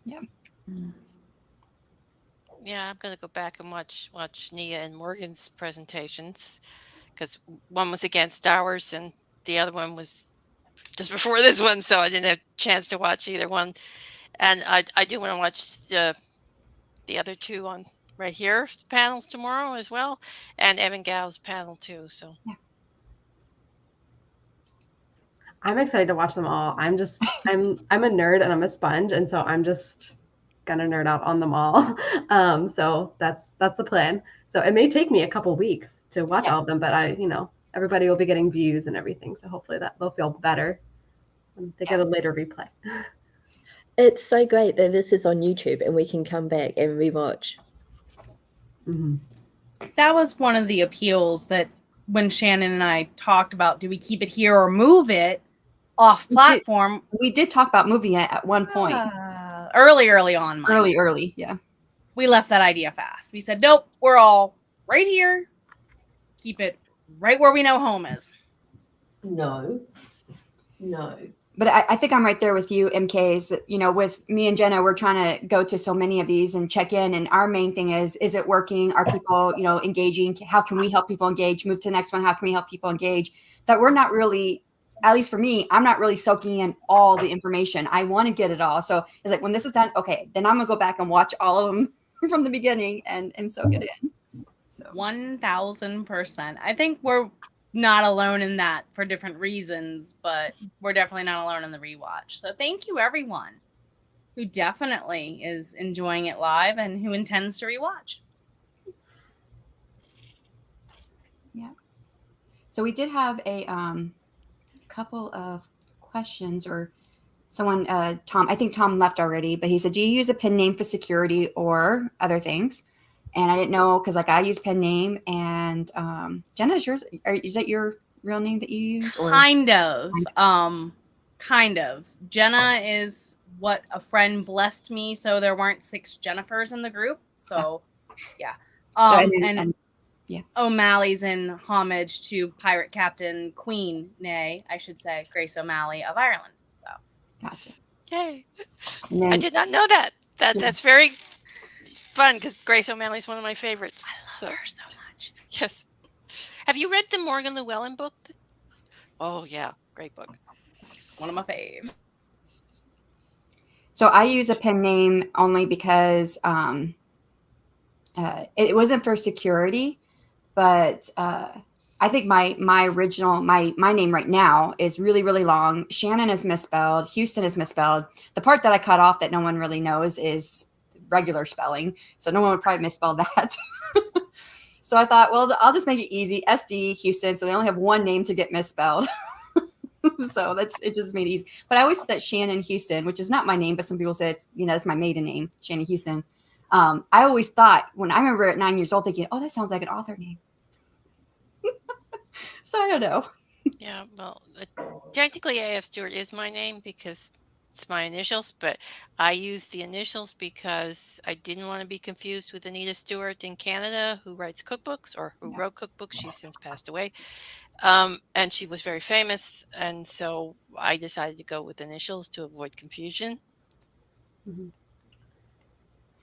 Yeah. Yeah, I'm going to go back and watch Nia and Morgan's presentations, because one was against ours and the other one was just before this one, so I didn't have a chance to watch either one. And I do want to watch the other two on right here the panels tomorrow as well, and Evan Gow's panel too. So Yeah. yeah. So, all right. So any presentations coming up, whether tomorrow or the next day, that you're looking forward to watching? I'm excited to watch them all. I'm a nerd and I'm a sponge, and so I'm just gonna nerd out on them all. So that's the plan. So it may take me a couple weeks to watch all of them, but everybody will be getting views and everything. So hopefully that they'll feel better when they get a later replay. It's so great that this is on YouTube and we can come back and rewatch. Mm-hmm. That was one of the appeals that when Shannon and I talked about, do we keep it here or move it off platform? We did talk about moving it at one point. Early on. Early, yeah. We left that idea fast. We said, nope, we're all right here. Keep it right where we know home is. No. But I think I'm right there with you, MK. Is that, with me and Jenna, we're trying to go to so many of these and check in. And our main thing is it working? Are people, engaging? How can we help people engage? Move to the next one. How can we help people engage? That we're not really, at least for me, I'm not really soaking in all the information. I want to get it all. So it's like, when this is done, okay, then I'm going to go back and watch all of them from the beginning and soak it in. So 1000%. I think we're not alone in that for different reasons, but we're definitely not alone in the rewatch. So thank you, everyone who definitely is enjoying it live and who intends to rewatch. Yeah. So we did have a couple of questions, or someone, Tom, I think Tom left already, but he said, do you use a pen name for security or other things? And I didn't know, because I use pen name, and Jenna, is yours? Is that your real name that you use? Or Kind of. Jenna is what a friend blessed me, so there weren't 6 Jennifers in the group. So yeah. Yeah. O'Malley's in homage to pirate captain Queen, I should say, Grace O'Malley of Ireland. So gotcha. Yay! I did not know that. That's very fun, because Grace O'Malley is one of my favorites. I love her so much. Yes. Have you read the Morgan Llewellyn book? Oh yeah, great book. One of my faves. So I use a pen name only because it wasn't for security, but I think my original my name right now is really, really long. Shannon is misspelled. Houston is misspelled. The part that I cut off that no one really knows is regular spelling, so no one would probably misspell that. So I thought, well, I'll just make it easy. SD Houston, so they only have one name to get misspelled. So it just made it easy. But I always said that Shannon Houston, which is not my name, but some people say it's it's my maiden name, Shannon Houston. I always thought, when I remember at 9 years old, thinking, oh, that sounds like an author name. So I don't know. Yeah, well, technically A.F. Stewart is my name because it's my initials, but I use the initials because I didn't want to be confused with Anita Stewart in Canada, who writes cookbooks, or who wrote cookbooks. She's since passed away. And she was very famous. And so I decided to go with initials to avoid confusion. Mm-hmm.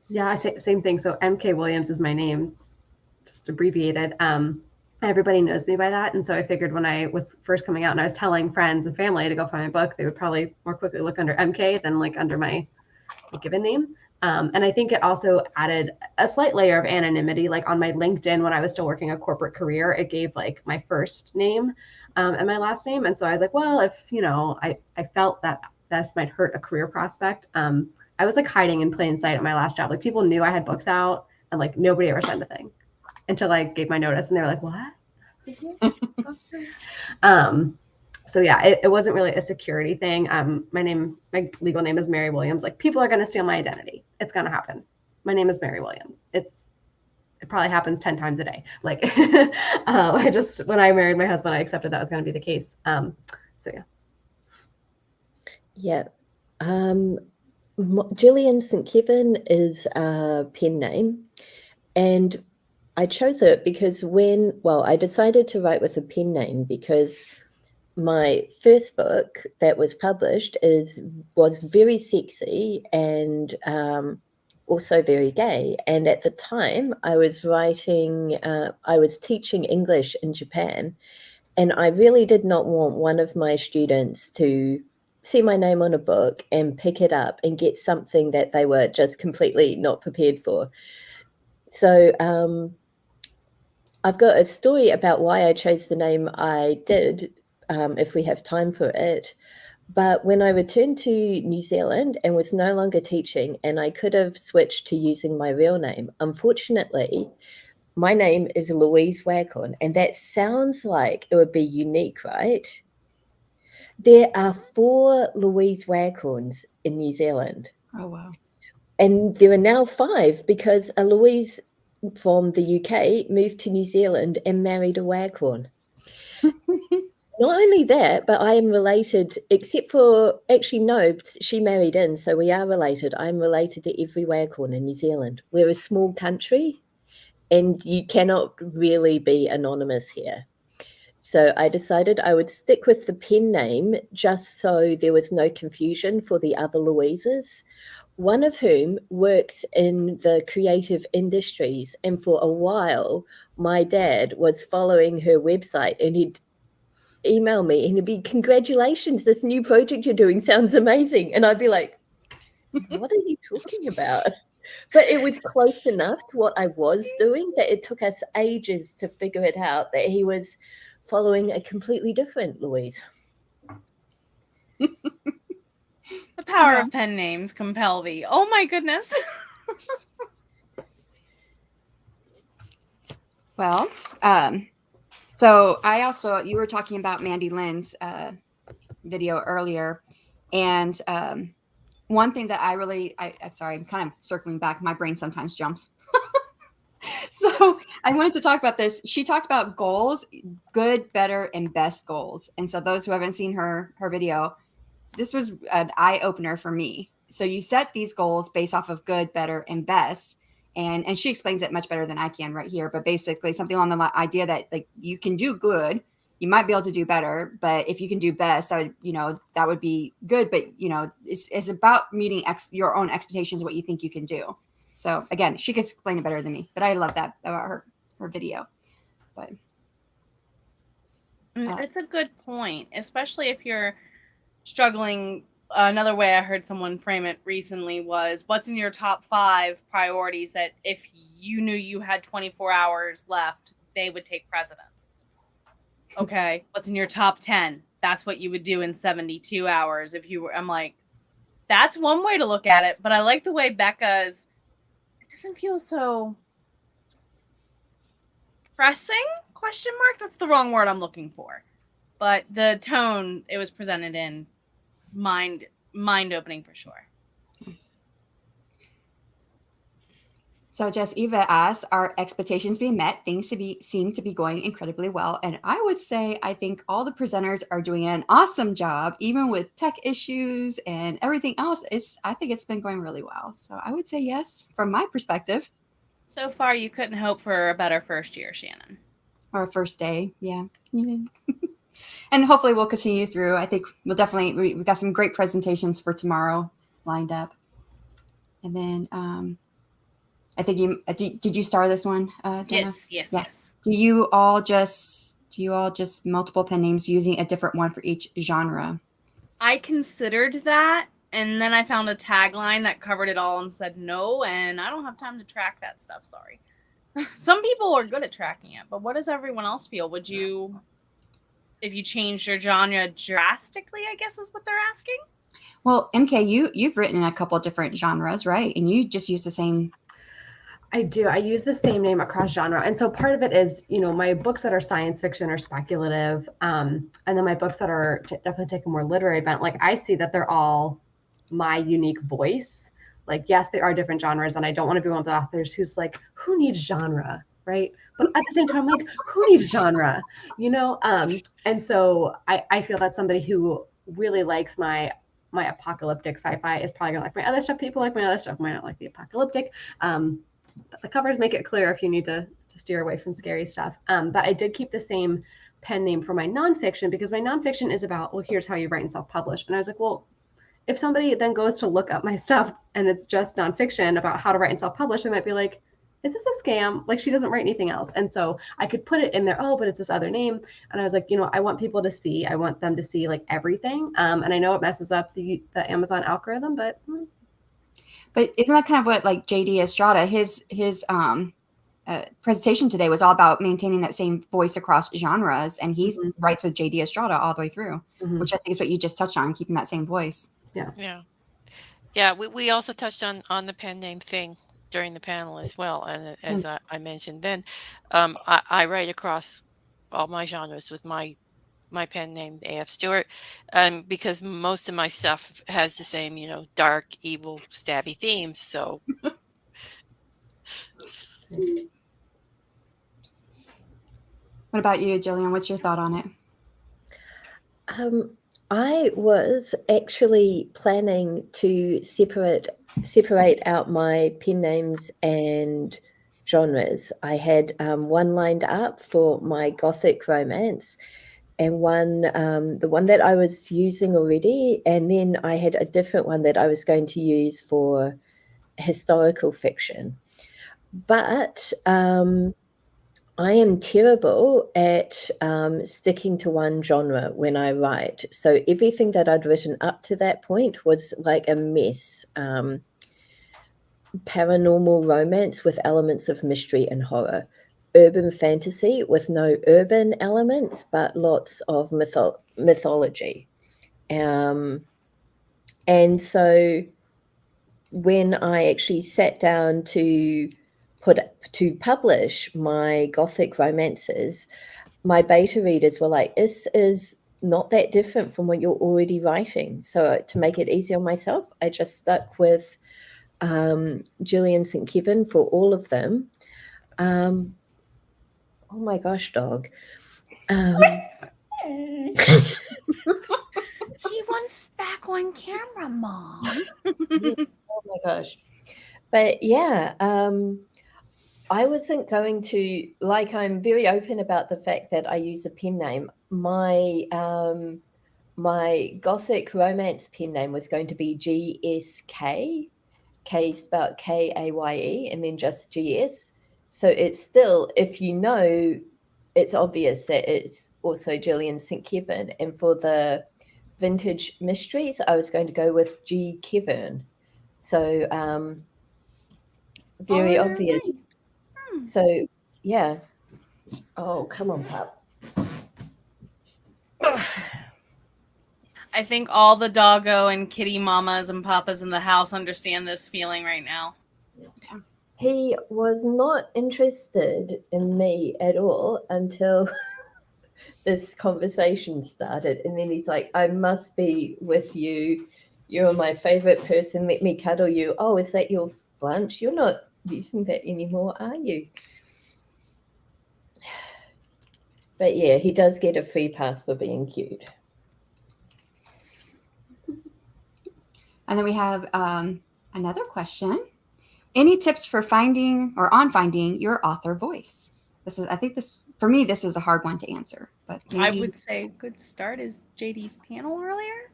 Yeah, I say same thing. So M.K. Williams is my name. It's just abbreviated. Everybody knows me by that. And so I figured when I was first coming out and I was telling friends and family to go find my book, they would probably more quickly look under MK than like under my given name. And I think it also added a slight layer of anonymity. Like on my LinkedIn, when I was still working a corporate career, it gave like my first name and my last name. And so I was like, well, if, I felt that this might hurt a career prospect. I was like hiding in plain sight at my last job. Like people knew I had books out and like nobody ever said anything until I gave my notice and they were like, what? So yeah, it wasn't really a security thing. My legal name is Mary Williams. Like people are going to steal my identity. It's going to happen. My name is Mary Williams. It probably happens 10 times a day. Like when I married my husband, I accepted that was going to be the case. So yeah. Yeah. Gillian St. Kevern is a pen name, and I chose it because I decided to write with a pen name because my first book that was published was very sexy and also very gay. And at the time I was teaching English in Japan, and I really did not want one of my students to see my name on a book and pick it up and get something that they were just completely not prepared for. So I've got a story about why I chose the name I did. if we have time for it. But when I returned to New Zealand and was no longer teaching, and I could have switched to using my real name, unfortunately, my name is Louise Waghorn, and that sounds like it would be unique, right? There are 4 Louise Waghorns in New Zealand. Oh, wow. And there are now 5 because a Louise from the UK moved to New Zealand and married a Waghorn. Not only that, but I am related, except for, actually, no, she married in, so we are related. I'm related to every Waghorn in New Zealand. We're a small country, and you cannot really be anonymous here. So I decided I would stick with the pen name just so there was no confusion for the other Louises, one of whom works in the creative industries. And for a while, my dad was following her website, and he'd email me and he'd be, "Congratulations, this new project you're doing sounds amazing." And I'd be like, "What are you talking about?" But it was close enough to what I was doing that it took us ages to figure it out that he was following a completely different Louise. The power of pen names compel thee. Oh my goodness. Well, so I also, you were talking about Mandy Lynn's video earlier, and one thing that I'm sorry, I'm kind of circling back. My brain sometimes jumps. So I wanted to talk about this. She talked about goals, good, better, and best goals. And so those who haven't seen her video, this was an eye opener for me. So you set these goals based off of good, better, and best. And she explains it much better than I can right here. But basically something on the idea that like you can do good, you might be able to do better, but if you can do best, that would be good. But it's about meeting your own expectations, what you think you can do. So again, she can explain it better than me, but I love that about her video. But it's a good point, especially if you're struggling. Another way I heard someone frame it recently was, what's in your top 5 priorities that if you knew you had 24 hours left, they would take precedence? Okay, what's in your top 10? That's what you would do in 72 hours if you were. I'm like, that's one way to look at it, but I like the way Becca's. It doesn't feel so pressing? ? That's the wrong word I'm looking for. But the tone it was presented in, mind-opening for sure. So Jess Eva asks, are expectations being met? Things seem to be going incredibly well. And I would say I think all the presenters are doing an awesome job, even with tech issues and everything else. I think it's been going really well. So I would say yes, from my perspective. So far, you couldn't hope for a better first year, Shannon. Or a first day, yeah. And hopefully we'll continue through. I think we'll definitely, we've got some great presentations for tomorrow lined up. And then I think did you star this one, Jenna? Yes. Do you all just multiple pen names using a different one for each genre? I considered that, and then I found a tagline that covered it all and said no, and I don't have time to track that stuff, sorry. Some people are good at tracking it, but what does everyone else feel? Would you, if you changed your genre drastically, I guess is what they're asking? Well, MK, you've written in a couple of different genres, right? And you just use the same. I do. I use the same name across genre. And so part of it is, my books that are science fiction or speculative, and then my books that are definitely take a more literary bent, like I see that they're all my unique voice. Like, yes, they are different genres, and I don't want to be one of the authors who's like, who needs genre, right? But at the same time, like, who needs genre, And so I feel that somebody who really likes my apocalyptic sci-fi is probably gonna like my other stuff. People like my other stuff might not like the apocalyptic. But the covers make it clear if you need to steer away from scary stuff. But I did keep the same pen name for my nonfiction because my nonfiction is about, well, here's how you write and self-publish. And I was like, well, if somebody then goes to look up my stuff and it's just nonfiction about how to write and self-publish, they might be like, is this a scam? Like, she doesn't write anything else. And so I could put it in there, but it's this other name. And I was like, I want people to see, I want them to see like everything. And I know it messes up the Amazon algorithm, but isn't that kind of what like JD Estrada, his presentation today was all about maintaining that same voice across genres, and he writes with JD Estrada all the way through, which I think is what you just touched on, keeping that same voice. Yeah. We also touched on the pen name thing during the panel as well, and as I mentioned then, I write across all my genres with my pen name A.F. Stewart, because most of my stuff has the same, dark, evil, stabby themes. So What about you, Gillian? What's your thought on it? I was actually planning to separate out my pen names and genres. I had one lined up for my gothic romance, and one, the one that I was using already, and then I had a different one that I was going to use for historical fiction. But I am terrible at sticking to one genre when I write. So everything that I'd written up to that point was like a mess. Paranormal romance with elements of mystery and horror. Urban fantasy with no urban elements, but lots of mythology. And so when I actually sat down to publish my gothic romances, my beta readers were like, this is not that different from what you're already writing. So to make it easier on myself, I just stuck with Gillian St. Kevern for all of them. Oh my gosh, dog. He wants back on camera, Mom. Yes. Oh my gosh. But yeah, I wasn't going to, I'm very open about the fact that I use a pen name. My my gothic romance pen name was going to be GSK. K spelled Kaye, and then just GS. So it's still, if you know, it's obvious that it's also Gillian St. Kevern. And for the vintage mysteries, I was going to go with G. Kevern. So very obvious. Right. So yeah. Oh, come on, pup. I think all the doggo and kitty mamas and papas in the house understand this feeling right now. He was not interested in me at all until this conversation started. And then he's like, I must be with you. You're my favorite person. Let me cuddle you. Oh, is that your lunch? You're not using that anymore, are you? But yeah, he does get a free pass for being cute. And then we have another question. Any tips for finding your author voice? For me, this is a hard one to answer. But maybe... I would say a good start is JD's panel earlier, ?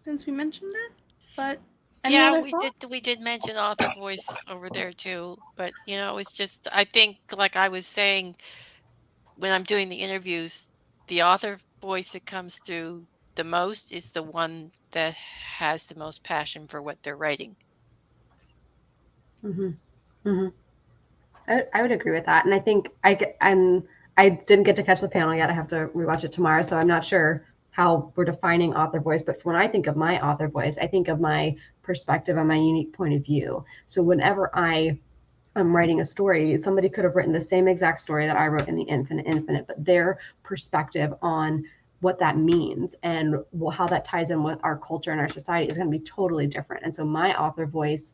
Since we mentioned it. But yeah, we did mention author voice over there too. But it's just, I think, like I was saying, when I'm doing the interviews, the author voice that comes through the most is the one that has the most passion for what they're writing. I would agree with that. And I think I didn't get to catch the panel yet. I have to rewatch it tomorrow. So I'm not sure how we're defining author voice. But when I think of my author voice, I think of my perspective and my unique point of view. So whenever I'm writing a story, somebody could have written the same exact story that I wrote in the Infinite, but their perspective on what that means and how that ties in with our culture and our society is going to be totally different. And so my author voice,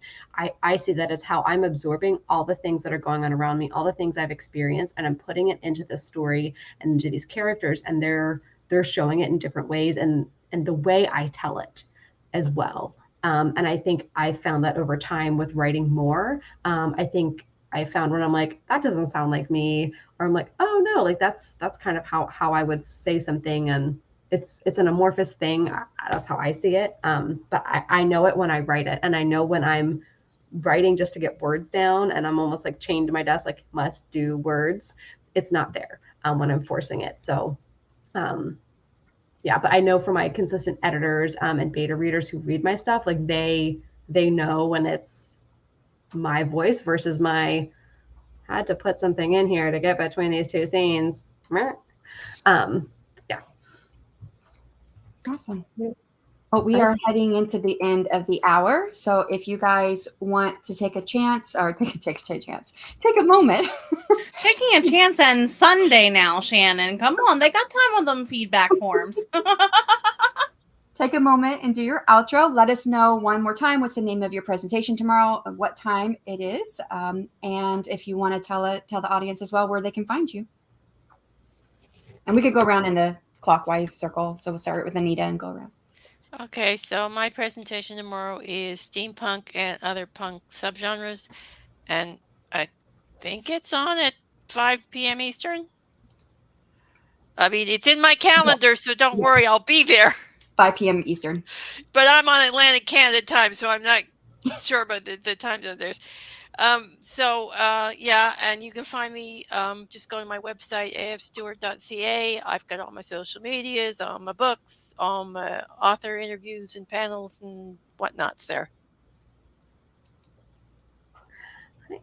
I see that as how I'm absorbing all the things that are going on around me, all the things I've experienced, and I'm putting it into the story and into these characters, and they're showing it in different ways and the way I tell it as well. And I think I found that over time with writing more. I think I found when I'm like, that doesn't sound like me, or I'm like, oh no, like that's kind of how I would say something. And it's an amorphous thing. That's how I see it. But I know it when I write it, and I know when I'm writing just to get words down and I'm almost like chained to my desk, like must do words. It's not there when I'm forcing it. So yeah, but I know for my consistent editors and beta readers who read my stuff, like they know when it's my voice versus my had to put something in here to get between these two scenes. Yeah. Awesome. Well, we are heading into the end of the hour. So if you guys want to take a chance or take a moment. Taking a chance on Sunday now, Shannon. Come on. They got time on them feedback forms. Take a moment and do your outro. Let us know one more time what's the name of your presentation tomorrow, what time it is, and if you want to tell the audience as well where they can find you. And we could go around in the clockwise circle. So we'll start with Anita and go around. Okay, so my presentation tomorrow is steampunk and other punk subgenres, and I think it's on at 5 p.m. Eastern. I mean, it's in my calendar, so don't worry, I'll be there. 5 p.m. Eastern. But I'm on Atlantic Canada time, so I'm not sure about the time zone there's. Yeah, and you can find me just go to my website, afstewart.ca. I've got all my social medias, all my books, all my author interviews and panels and whatnots there.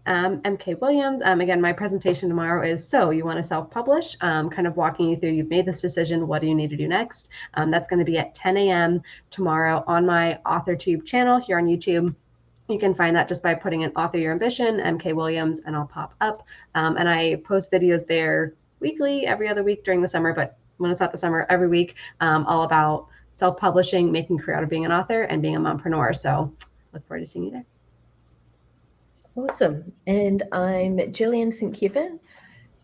M.K. Williams. Again, my presentation tomorrow is So You Want to Self-Publish, kind of walking you through, you've made this decision, what do you need to do next? That's going to be at 10 a.m. tomorrow on my AuthorTube channel here on YouTube. You can find that just by putting in Author Your Ambition, M.K. Williams, and I'll pop up. And I post videos there weekly, every other week during the summer, but when it's not the summer, every week, all about self-publishing, making a career out of being an author, and being a mompreneur. So look forward to seeing you there. Awesome. And I'm Gillian St. Kevern.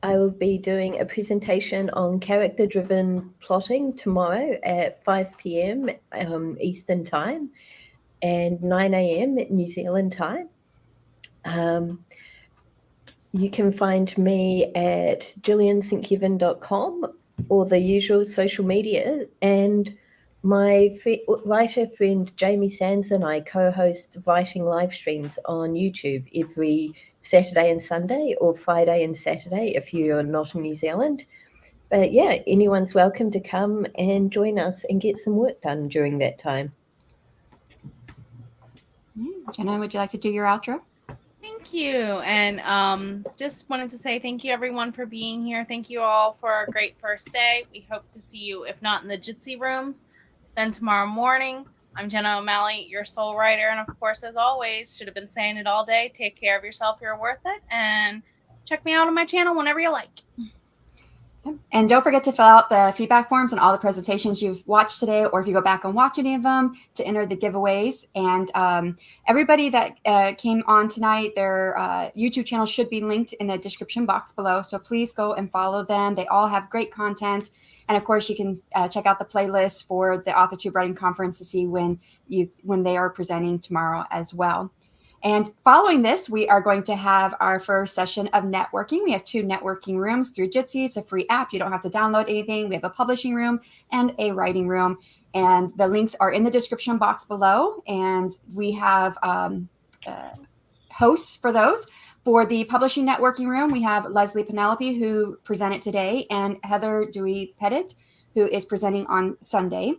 I will be doing a presentation on character-driven plotting tomorrow at 5 p.m. Eastern Time and 9 a.m. New Zealand time. You can find me at gillianstkevern.com or the usual social media. And my writer friend Jamie Sands and I co-host writing live streams on YouTube every Saturday and Sunday, or Friday and Saturday if you're not in New Zealand. But yeah, anyone's welcome to come and join us and get some work done during that time. Jenna, would you like to do your outro? Thank you. And just wanted to say thank you, everyone, for being here. Thank you all for a great first day. We hope to see you, if not in the Jitsi rooms, then tomorrow morning. I'm Jenna O'Malley, your soul writer. And of course, as always, should have been saying it all day, take care of yourself. You're worth it. And check me out on my channel whenever you like. And don't forget to fill out the feedback forms on all the presentations you've watched today, or if you go back and watch any of them, to enter the giveaways. And everybody that came on tonight, their YouTube channel should be linked in the description box below. So please go and follow them. They all have great content. And of course, you can check out the playlist for the AuthorTube Writing Conference to see when they are presenting tomorrow as well. And following this, we are going to have our first session of networking. We have 2 networking rooms through Jitsi. It's a free app. You don't have to download anything. We have a publishing room and a writing room. And the links are in the description box below. And we have hosts for those. For the publishing networking room, we have Leslie Penelope, who presented today, and Heather Dewey-Pettit, who is presenting on Sunday.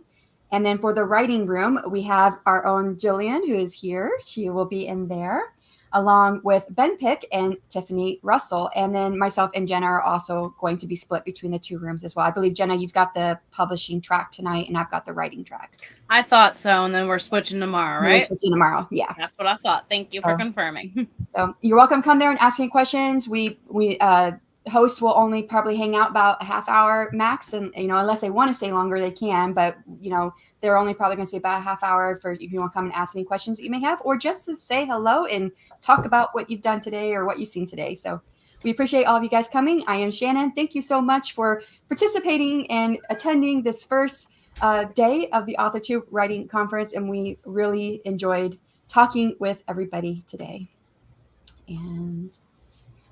And then for the writing room, we have our own Gillian, who is here. She will be in there, along with Ben Pick and Tiffany Russell. And then myself and Jenna are also going to be split between the 2 rooms as well. I believe, Jenna, you've got the publishing track tonight, and I've got the writing track. I thought so, and then we're switching tomorrow, right? We're switching tomorrow, yeah. That's what I thought. Thank you for confirming. So you're welcome to come there and ask any questions. We hosts will only probably hang out about a half hour max, and unless they want to stay longer, they can, but they're only probably going to stay about a half hour for if you want to come and ask any questions that you may have, or just to say hello and talk about what you've done today or what you've seen today. So we appreciate all of you guys coming. I am Shannon. Thank you so much for participating and attending this first day of the AuthorTube Writing Conference, and we really enjoyed talking with everybody today. And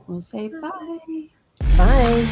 we'll say bye. Bye.